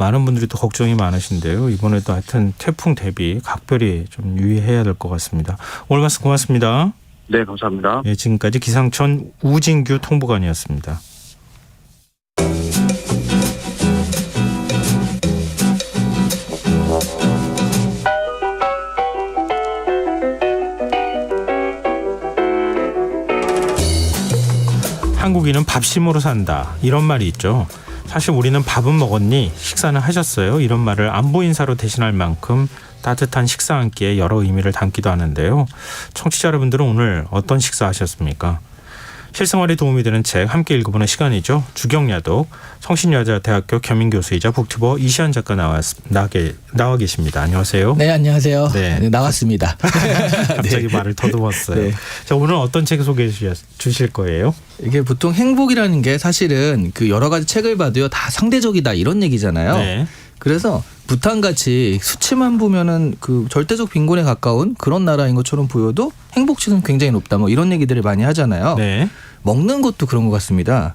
많은 분들이 또 걱정이 많으신데요. 이번에도 하여튼 태풍 대비 각별히 좀 유의해야 될 것 같습니다. 오늘 말씀 고맙습니다. 네, 감사합니다. 예, 지금까지 기상청 우진규 통보관이었습니다. 한국인은 밥심으로 산다. 이런 말이 있죠. 사실 우리는 밥은 먹었니? 식사는 하셨어요? 이런 말을 안부 인사로 대신할 만큼 따뜻한 식사 한 끼에 여러 의미를 담기도 하는데요. 청취자 여러분들은 오늘 어떤 식사하셨습니까? 실생활에 도움이 되는 책 함께 읽어보는 시간이죠. 주경야독 성신여자대학교 겸임교수이자 북튜버 이시안 작가 나와 계십니다. 안녕하세요. 네, 안녕하세요. 네. 나왔습니다. 갑자기 말을 더듬었어요. 네. 자, 오늘 어떤 책 소개해 주실 거예요? 이게 보통 행복이라는 게 사실은 그 여러 가지 책을 봐도요 다 상대적이다 이런 얘기잖아요. 네. 그래서 부탄같이 수치만 보면은 그 절대적 빈곤에 가까운 그런 나라인 것처럼 보여도 행복치는 굉장히 높다. 뭐 이런 얘기들을 많이 하잖아요. 네. 먹는 것도 그런 것 같습니다.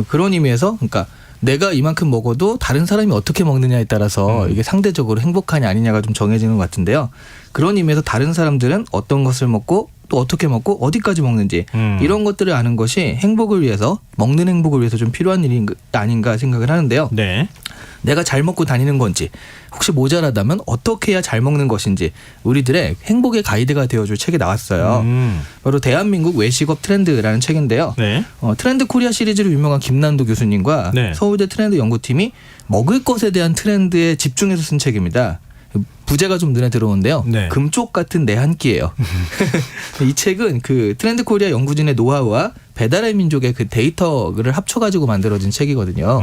그런 의미에서 그러니까 내가 이만큼 먹어도 다른 사람이 어떻게 먹느냐에 따라서 이게 상대적으로 행복하냐 아니냐가 좀 정해지는 것 같은데요. 그런 의미에서 다른 사람들은 어떤 것을 먹고 또 어떻게 먹고 어디까지 먹는지 이런 것들을 아는 것이 행복을 위해서 먹는 행복을 위해서 좀 필요한 일이 아닌가 생각을 하는데요. 네. 내가 잘 먹고 다니는 건지 혹시 모자라다면 어떻게 해야 잘 먹는 것인지 우리들의 행복의 가이드가 되어줄 책이 나왔어요. 바로 대한민국 외식업 트렌드라는 책인데요. 네. 트렌드 코리아 시리즈로 유명한 김난도 교수님과 네. 서울대 트렌드 연구팀이 먹을 것에 대한 트렌드에 집중해서 쓴 책입니다. 부제가 좀 눈에 들어오는데요. 네. 금쪽 같은 내 한 끼예요. 이 책은 그 트렌드 코리아 연구진의 노하우와 배달의 민족의 그 데이터를 합쳐가지고 만들어진 책이거든요.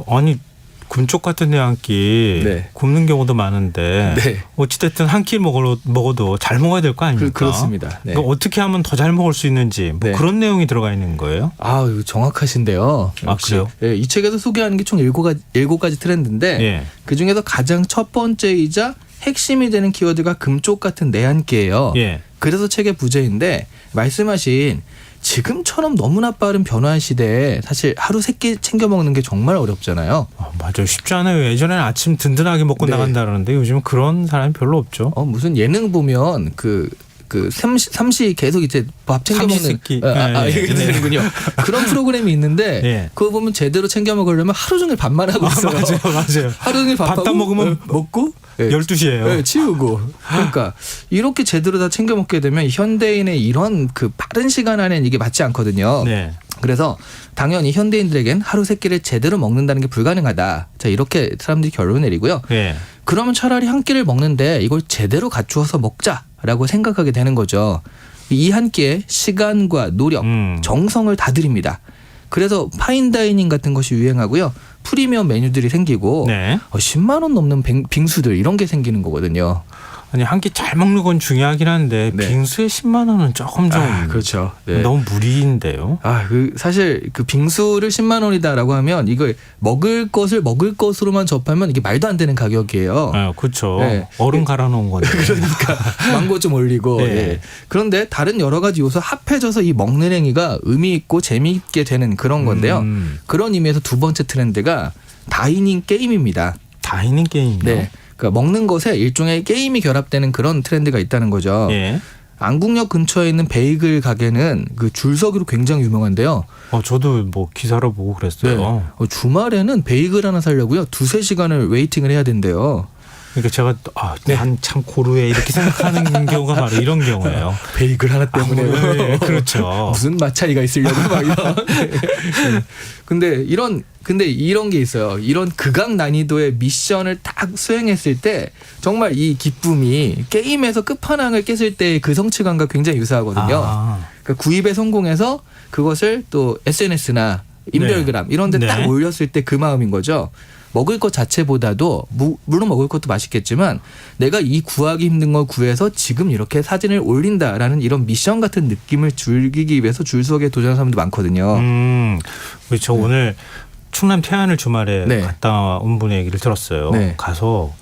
아니 금쪽 같은 내 한 끼 네. 굶는 경우도 많은데 네. 어찌됐든 한 끼 먹어도 잘 먹어야 될 거 아닙니까? 그렇습니다. 네. 그러니까 어떻게 하면 더 잘 먹을 수 있는지 뭐 네. 그런 내용이 들어가 있는 거예요? 아, 정확하신데요. 아, 그래요? 네, 이 책에서 소개하는 게 총 7가지 트렌드인데 예. 그중에서 가장 첫 번째이자 핵심이 되는 키워드가 금쪽 같은 내 한 끼예요. 예. 그래서 책의 부제인데 말씀하신 지금처럼 너무나 빠른 변화 시대에 사실 하루 3끼 챙겨 먹는 게 정말 어렵잖아요. 맞아요. 쉽지 않아요. 예전에는 아침 든든하게 먹고 네. 나간다 그러는데 요즘은 그런 사람이 별로 없죠. 무슨 예능 보면 그 삼시 계속 이제 밥 챙겨 먹는 삼시세끼. 이게 되는군요. 그런 프로그램이 있는데 예. 그거 보면 제대로 챙겨 먹으려면 하루 종일 밥만 하고 있어요. 맞아요. 하루 종일 밥하고 밥다 먹으면 먹고 12시예요. 네, 치우고. 그러니까 이렇게 제대로 다 챙겨 먹게 되면 현대인의 이런 그 빠른 시간 안에는 이게 맞지 않거든요. 네. 그래서 당연히 현대인들에겐 하루 3끼를 제대로 먹는다는 게 불가능하다. 자, 이렇게 사람들이 결론을 내리고요. 예. 그러면 차라리 한 끼를 먹는데 이걸 제대로 갖추어서 먹자라고 생각하게 되는 거죠. 이 한 끼에 시간과 노력, 정성을 다 들입니다. 그래서 파인다이닝 같은 것이 유행하고요. 프리미엄 메뉴들이 생기고 네. 10만 원 넘는 빙수들 이런 게 생기는 거거든요. 아니 한 끼 잘 먹는 건 중요하긴 한데 네. 빙수에 10만 원은 조금 좀 그렇죠. 네. 너무 무리인데요. 사실 그 빙수를 10만 원이다라고 하면 이거 먹을 것을 먹을 것으로만 접하면 이게 말도 안 되는 가격이에요. 아, 그렇죠. 네. 얼음 갈아 놓은 건데. 그러니까 망고 좀 올리고. 네. 예. 그런데 다른 여러 가지 요소 합해져서 이 먹는 행위가 의미 있고 재미있게 되는 그런 건데요. 그런 의미에서 두 번째 트렌드가 다이닝 게임입니다. 다이닝 게임이요? 네. 그러니까 먹는 것에 일종의 게임이 결합되는 그런 트렌드가 있다는 거죠. 예. 안국역 근처에 있는 베이글 가게는 그 줄서기로 굉장히 유명한데요. 저도 뭐 기사로 보고 그랬어요. 주말에는 베이글 하나 사려고요. 2-3시간을 웨이팅을 해야 된대요. 그러니까 제가 난 참 고루해 이렇게 생각하는 경우가 바로 이런 경우예요. 베이글 하나 때문에. 네, 그렇죠. 무슨 맛 차이가 있으려고 막 이런. 근데 이런 게 있어요. 이런 극악 난이도의 미션을 딱 수행했을 때 정말 이 기쁨이 게임에서 끝판왕을 깼을 때 그 성취감과 굉장히 유사하거든요. 그러니까 구입에 성공해서 그것을 또 SNS나 인별그램 이런 데 딱 네. 올렸을 때 그 마음인 거죠. 먹을 것 자체보다도 물론 먹을 것도 맛있겠지만 내가 이 구하기 힘든 걸 구해서 지금 이렇게 사진을 올린다라는 이런 미션 같은 느낌을 즐기기 위해서 줄서기에 도전하는 사람도 많거든요. 저 오늘 충남 태안을 주말에 네. 갔다 온 분의 얘기를 들었어요. 네. 가서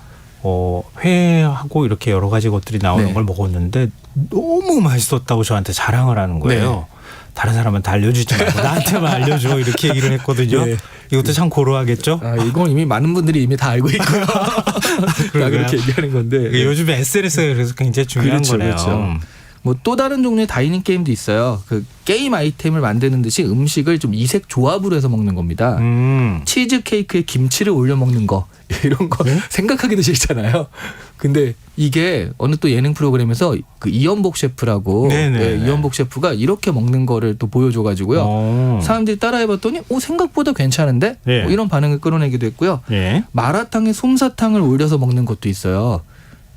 회하고 이렇게 여러 가지 것들이 나오는 네. 걸 먹었는데 너무 맛있었다고 저한테 자랑을 하는 거예요. 다른 사람한테 알려주지 말고 나한테만 알려줘 이렇게 얘기를 했거든요. 네. 이것도 참 고루하겠죠. 아, 이건 이미 많은 분들이 이미 다 알고 있고요. 다 그렇게 얘기하는 건데. 요즘에 SNS가 그래서 굉장히 중요한 그렇죠, 거네요. 그렇죠. 뭐 또 다른 종류의 다이닝 게임도 있어요. 그 게임 아이템을 만드는 듯이 음식을 좀 이색 조합으로 해서 먹는 겁니다. 치즈 케이크에 김치를 올려 먹는 거 이런 거 생각하기도 싫잖아요. 근데 이게 어느 또 예능 프로그램에서 그 이연복 셰프라고 이연복 셰프가 이렇게 먹는 거를 또 보여줘가지고요. 사람들이 따라해봤더니 생각보다 괜찮은데 뭐 이런 반응을 끌어내기도 했고요. 마라탕에 솜사탕을 올려서 먹는 것도 있어요.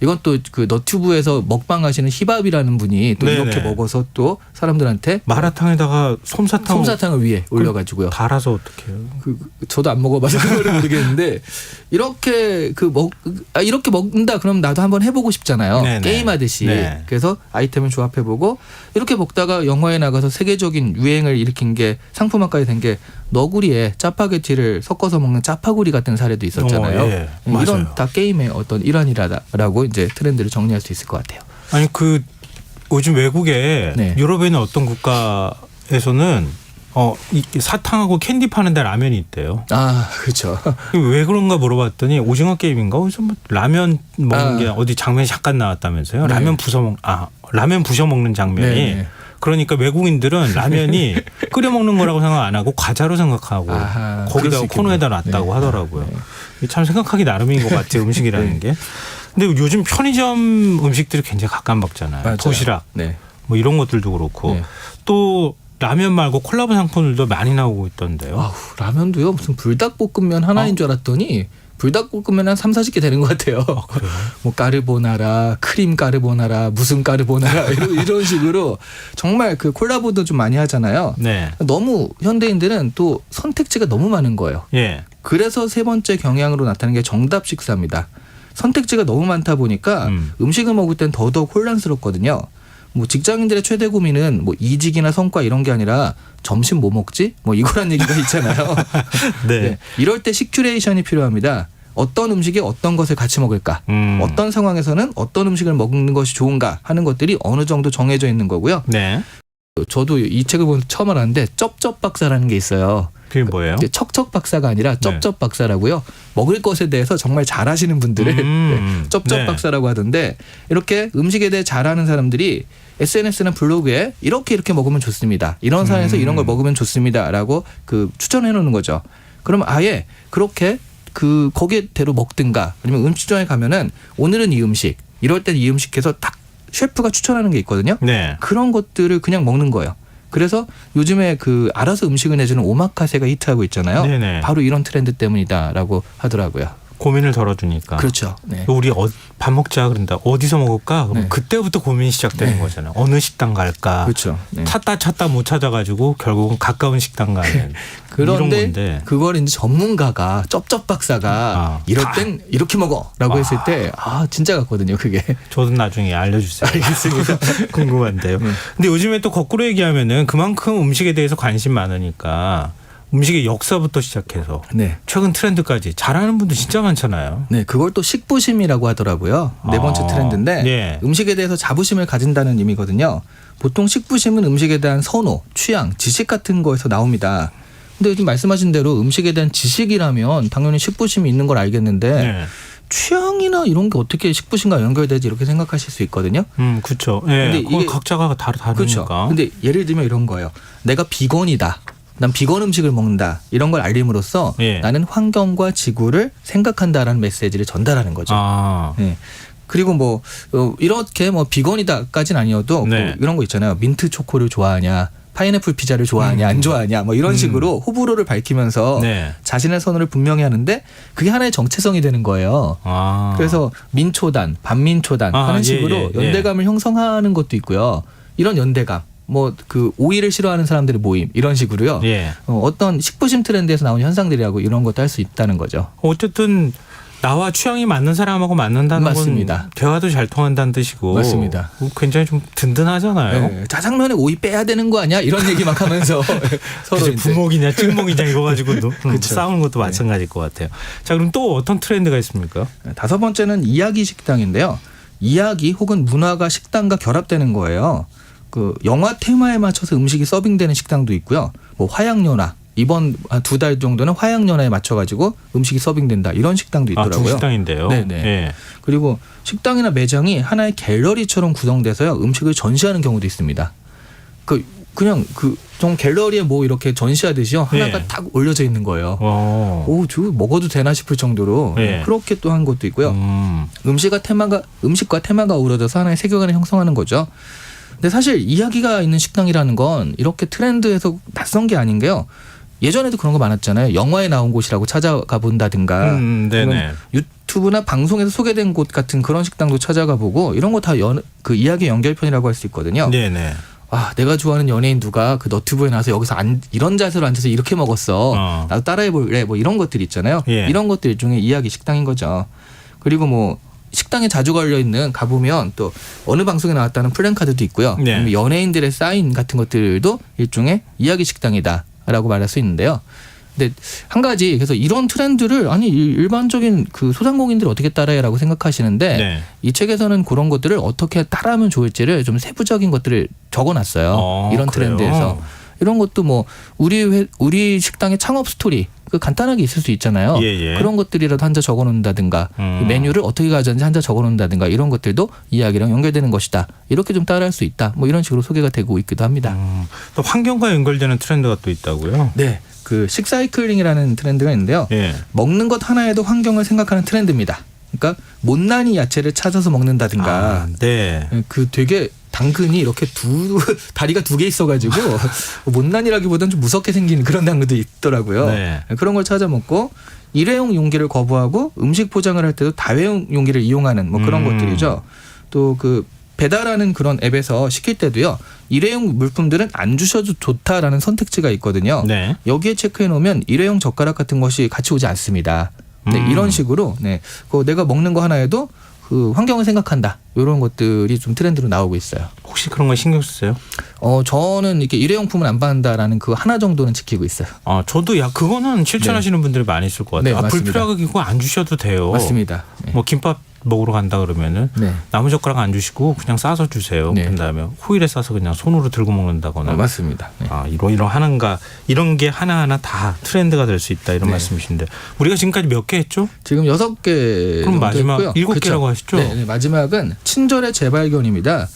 이건 또 그 너튜브에서 먹방 하시는 히밥이라는 분이 또 이렇게 먹어서 또 사람들한테 마라탕에다가 솜사탕을 위에 올려가지고요. 달아서 어떻게 해요? 저도 안 먹어봐서 그거를 모르겠는데 이렇게 이렇게 먹는다 그럼 나도 한번 해보고 싶잖아요. 네네. 게임하듯이. 네. 그래서 아이템을 조합해보고 이렇게 먹다가 영화에 나가서 세계적인 유행을 일으킨 게 상품화까지 된 게 너구리에 짜파게티를 섞어서 먹는 짜파구리 같은 사례도 있었잖아요. 예. 이런 맞아요. 다 게임의 어떤 일환이라고 이제 트렌드를 정리할 수 있을 것 같아요. 아니 요즘 외국에 네. 유럽에 있는 어떤 국가에서는 이 사탕하고 캔디 파는데 라면이 있대요. 아, 그렇죠. 왜 그런가 물어봤더니 오징어 게임인가 어디서 뭐 라면 먹는 게 어디 장면이 잠깐 나왔다면서요. 네. 라면 부셔 먹는 장면이. 네. 그러니까 외국인들은 라면이 끓여 먹는 거라고 생각 안 하고 과자로 생각하고 아하, 거기다가 그럴 수 코너에다 놨다고 네. 하더라고요. 네. 이게 참 생각하기 나름인 것 같아요. 음식이라는 게. 근데 요즘 편의점 음식들이 굉장히 가까운박잖아요. 맞아요. 도시락 네. 뭐 이런 것들도 그렇고 네. 또 라면 말고 콜라보 상품들도 많이 나오고 있던데요. 아우, 라면도요. 무슨 불닭볶음면 하나인 줄 알았더니 불닭볶음면 한 3, 40개 되는 것 같아요. 그래요? 뭐 까르보나라, 크림 까르보나라, 무슨 까르보나라 이런 식으로 정말 그 콜라보도 좀 많이 하잖아요. 네. 너무 현대인들은 또 선택지가 너무 많은 거예요. 예. 그래서 세 번째 경향으로 나타나는 게 정답 식사입니다. 선택지가 너무 많다 보니까 음식을 먹을 땐 더더욱 혼란스럽거든요. 뭐 직장인들의 최대 고민은 뭐 이직이나 성과 이런 게 아니라 점심 뭐 먹지? 뭐 이거란 얘기가 있잖아요. 네. 네. 이럴 때 식큐레이션이 필요합니다. 어떤 음식에 어떤 것을 같이 먹을까? 어떤 상황에서는 어떤 음식을 먹는 것이 좋은가 하는 것들이 어느 정도 정해져 있는 거고요. 네. 저도 이 책을 보면서 처음 알았는데 쩝쩝 박사라는 게 있어요. 그게 뭐예요? 이제 척척 박사가 아니라 쩝쩝 박사라고요. 먹을 것에 대해서 정말 잘 아시는 분들을 쩝쩝 네. 박사라고 하던데 이렇게 음식에 대해 잘 아는 사람들이 SNS나 블로그에 이렇게 먹으면 좋습니다. 이런 상황에서 이런 걸 먹으면 좋습니다라고 추천해 놓는 거죠. 그러면 아예 그렇게 거기에대로 먹든가 아니면 음식점에 가면은 오늘은 이 음식, 이럴 땐 이 음식 해서 딱 셰프가 추천하는 게 있거든요. 네. 그런 것들을 그냥 먹는 거예요. 그래서 요즘에 알아서 음식을 내주는 오마카세가 히트하고 있잖아요. 네네. 바로 이런 트렌드 때문이다라고 하더라고요. 고민을 덜어주니까. 그렇죠. 네. 우리 밥 먹자 그런다. 어디서 먹을까? 그럼 네. 그때부터 고민이 시작되는 네. 거잖아요. 어느 식당 갈까? 그렇죠. 네. 찾다 못 찾아가지고 결국은 가까운 식당 가는 이런 그런데 건데. 그걸 이제 전문가가 쩝쩝 박사가 이럴 땐 이렇게 먹어라고 했을 때 진짜 같거든요. 그게. 저도 나중에 알려주세요. 알겠습니다. 궁금한데요. 근데 요즘에 또 거꾸로 얘기하면은 그만큼 음식에 대해서 관심 많으니까 음식의 역사부터 시작해서 네. 최근 트렌드까지 잘하는 분들 진짜 많잖아요. 네, 그걸 또 식부심이라고 하더라고요. 네 번째 트렌드인데 네. 음식에 대해서 자부심을 가진다는 의미거든요. 보통 식부심은 음식에 대한 선호, 취향, 지식 같은 거에서 나옵니다. 근데 지금 말씀하신 대로 음식에 대한 지식이라면 당연히 식부심이 있는 걸 알겠는데 네. 취향이나 이런 게 어떻게 식부심과 연결되지 이렇게 생각하실 수 있거든요. 그렇죠. 네. 근데 이게 각자가 다르니까. 그렇죠. 근데 예를 들면 이런 거예요. 내가 비건이다. 난 비건 음식을 먹는다. 이런 걸 알림으로써 예. 나는 환경과 지구를 생각한다라는 메시지를 전달하는 거죠. 네. 그리고 뭐 이렇게 뭐 비건이다까지는 아니어도 네. 뭐 이런 거 있잖아요. 민트 초코를 좋아하냐, 파인애플 피자를 좋아하냐, 안 좋아하냐, 뭐 이런 식으로 호불호를 밝히면서 네. 자신의 선호를 분명히 하는데 그게 하나의 정체성이 되는 거예요. 그래서 민초단, 반민초단 하는 식으로 연대감을 형성하는 것도 있고요. 이런 연대감. 오이를 싫어하는 사람들의 모임 이런 식으로요. 예. 어떤 식부심 트렌드에서 나온 현상들이라고 이런 것도 할 수 있다는 거죠. 어쨌든 나와 취향이 맞는 사람하고 맞는다는 맞습니다. 건 대화도 잘 통한다는 뜻이고. 맞습니다. 굉장히 좀 든든하잖아요. 네. 짜장면에 오이 빼야 되는 거 아니야? 이런 얘기 막 하면서 서로 그치, 이제 부먹이냐 찍먹이냐 이거 가지고 그쵸. 싸우는 것도 마찬가지일 것 같아요. 자, 그럼 또 어떤 트렌드가 있습니까? 다섯 번째는 이야기 식당인데요. 이야기 혹은 문화가 식당과 결합되는 거예요. 그 영화 테마에 맞춰서 음식이 서빙되는 식당도 있고요. 뭐 화양연화 이번 한 2달 정도는 화양연화에 맞춰가지고 음식이 서빙된다 이런 식당도 있더라고요. 중식당인데요. 네네. 예. 그리고 식당이나 매장이 하나의 갤러리처럼 구성돼서요 음식을 전시하는 경우도 있습니다. 그냥 좀 갤러리에 뭐 이렇게 전시하듯이요 하나가 예. 딱 올려져 있는 거예요. 오, 저 먹어도 되나 싶을 정도로 예. 그렇게 또 한 것도 있고요. 음식과 테마가 어우러져서 하나의 세계관을 형성하는 거죠. 근데 사실 이야기가 있는 식당이라는 건 이렇게 트렌드에서 낯선 게 아닌 게요. 예전에도 그런 거 많았잖아요. 영화에 나온 곳이라고 찾아가 본다든가 네네. 유튜브나 방송에서 소개된 곳 같은 그런 식당도 찾아가 보고 이런 거 다 그 이야기 연결편이라고 할 수 있거든요. 네네. 아, 내가 좋아하는 연예인 누가 그 너튜브에 나와서 여기서 이런 자세로 앉아서 이렇게 먹었어. 나도 따라해볼래. 뭐 이런 것들 있잖아요. 예. 이런 것들 일종의 이야기 식당인 거죠. 그리고 뭐 식당에 자주 걸려 있는 가보면 또 어느 방송에 나왔다는 플랜카드도 있고요. 네. 연예인들의 사인 같은 것들도 일종의 이야기 식당이다라고 말할 수 있는데요. 근데 한 가지 그래서 이런 트렌드를 아니 일반적인 그 소상공인들 어떻게 따라해라고 생각하시는데 네. 이 책에서는 그런 것들을 어떻게 따라하면 좋을지를 좀 세부적인 것들을 적어놨어요. 이런 그래요? 트렌드에서 이런 것도 뭐 우리 식당의 창업 스토리 그 간단하게 있을 수 있잖아요. 예. 그런 것들이라도 한 자 적어놓는다든가 메뉴를 어떻게 가져왔는지 한 자 적어놓는다든가 이런 것들도 이야기랑 연결되는 것이다. 이렇게 좀 따라할 수 있다. 뭐 이런 식으로 소개가 되고 있기도 합니다. 또 환경과 연결되는 트렌드가 또 있다고요? 네, 그 식사이클링이라는 트렌드가 있는데요. 예. 먹는 것 하나에도 환경을 생각하는 트렌드입니다. 그러니까 못난이 야채를 찾아서 먹는다든가. 네. 그 되게 당근이 이렇게 다리가 2개 있어가지고 못난이라기보다는 좀 무섭게 생긴 그런 당근도 있더라고요. 네. 그런 걸 찾아 먹고 일회용 용기를 거부하고 음식 포장을 할 때도 다회용 용기를 이용하는 뭐 그런 것들이죠. 또 그 배달하는 그런 앱에서 시킬 때도요. 일회용 물품들은 안 주셔도 좋다라는 선택지가 있거든요. 네. 여기에 체크해 놓으면 일회용 젓가락 같은 것이 같이 오지 않습니다. 네, 이런 식으로 내가 먹는 거 하나에도 그 환경을 생각한다. 이런 것들이 좀 트렌드로 나오고 있어요. 혹시 그런 거 신경 쓰세요? 저는 이렇게 일회용품을 안 받는다라는 그 하나 정도는 지키고 있어요. 저도 그거는 실천하시는 분들이 많이 있을 것 같아요. 네, 맞습니다. 불필요하게 그거 안 주셔도 돼요. 맞습니다. 네. 뭐 김밥 먹으러 간다 그러면은 네. 나무 젓가락 안 주시고 그냥 싸서 주세요. 네. 그다음에 호일에 싸서 그냥 손으로 들고 먹는다거나. 맞습니다. 네. 이런 이런 게 하나하나 다 트렌드가 될 수 있다 이런 네. 말씀이신데 우리가 지금까지 몇 개 했죠? 지금 6개. 그럼 마지막 했고요. 7개라고 하셨죠? 네, 마지막은 친절의 재발견입니다.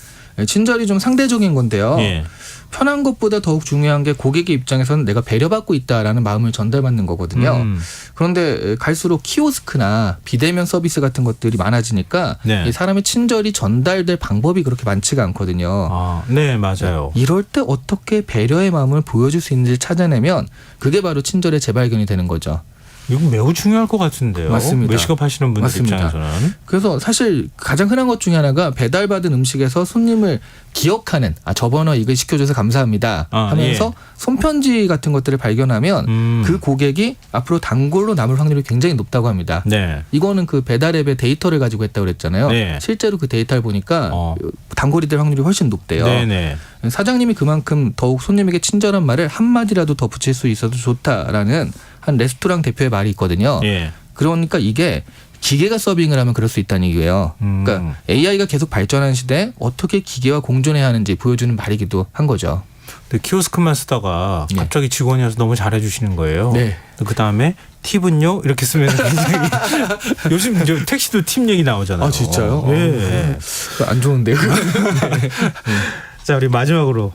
친절이 좀 상대적인 건데요. 예. 편한 것보다 더욱 중요한 게 고객의 입장에서는 내가 배려받고 있다라는 마음을 전달받는 거거든요. 그런데 갈수록 키오스크나 비대면 서비스 같은 것들이 많아지니까 네. 이 사람의 친절이 전달될 방법이 그렇게 많지가 않거든요. 네, 맞아요. 이럴 때 어떻게 배려의 마음을 보여줄 수 있는지 찾아내면 그게 바로 친절의 재발견이 되는 거죠. 이거 매우 중요할 것 같은데요. 맞습니다. 외식업 하시는 분들 맞습니다. 입장에서는. 그래서 사실 가장 흔한 것 중에 하나가 배달받은 음식에서 손님을 기억하는 저번에 이거 시켜줘서 감사합니다 하면서 예. 손편지 같은 것들을 발견하면 그 고객이 앞으로 단골로 남을 확률이 굉장히 높다고 합니다. 네. 이거는 그 배달앱의 데이터를 가지고 했다고 그랬잖아요. 네. 실제로 그 데이터를 보니까 단골이 될 확률이 훨씬 높대요. 네네. 사장님이 그만큼 더욱 손님에게 친절한 말을 한마디라도 더 붙일 수 있어도 좋다라는 한 레스토랑 대표의 말이 있거든요. 예. 그러니까 이게 기계가 서빙을 하면 그럴 수 있다는 얘기예요. 그러니까 AI가 계속 발전하는 시대에 어떻게 기계와 공존해야 하는지 보여주는 말이기도 한 거죠. 근데 키오스크만 쓰다가 네. 갑자기 직원이 와서 너무 잘해주시는 거예요. 네. 그 다음에 팁은요? 이렇게 쓰면 굉장히 요즘 택시도 팁 얘기 나오잖아요. 아 진짜요? 예. 안 좋은데요. 자, 우리 마지막으로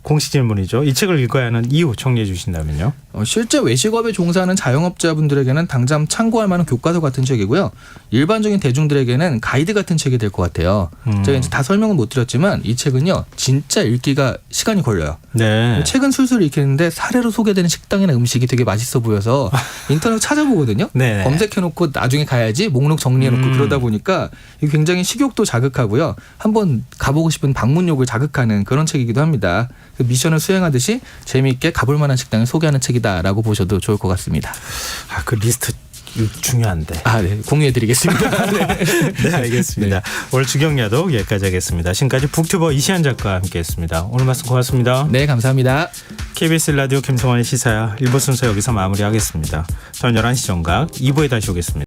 공식 질문이죠. 이 책을 읽어야 하는 이유 정리해 주신다면요. 실제 외식업에 종사하는 자영업자분들에게는 당장 참고할 만한 교과서 같은 책이고요. 일반적인 대중들에게는 가이드 같은 책이 될 것 같아요. 제가 이제 다 설명은 못 드렸지만 이 책은요. 진짜 읽기가 시간이 걸려요. 네. 책은 술술 읽히는데 사례로 소개되는 식당이나 음식이 되게 맛있어 보여서 인터넷 찾아보거든요. 네네. 검색해놓고 나중에 가야지 목록 정리해놓고 그러다 보니까 이게 굉장히 식욕도 자극하고요. 한번 가보고 싶은 방문욕을 자극하는 그런 책이기도 합니다. 그 미션을 수행하듯이 재미있게 가볼 만한 식당을 소개하는 책이다라고 보셔도 좋을 것 같습니다. 그 리스트 중요한데. 네. 공유해드리겠습니다. 네, 알겠습니다. 오늘 주경야독 여기까지 하겠습니다. 지금까지 북튜버 이시안 작가와 함께했습니다. 오늘 말씀 고맙습니다. 네, 감사합니다. KBS 라디오 김성환의 시사야 1부 순서 여기서 마무리하겠습니다. 저는 11시 정각 2부에 다시 오겠습니다.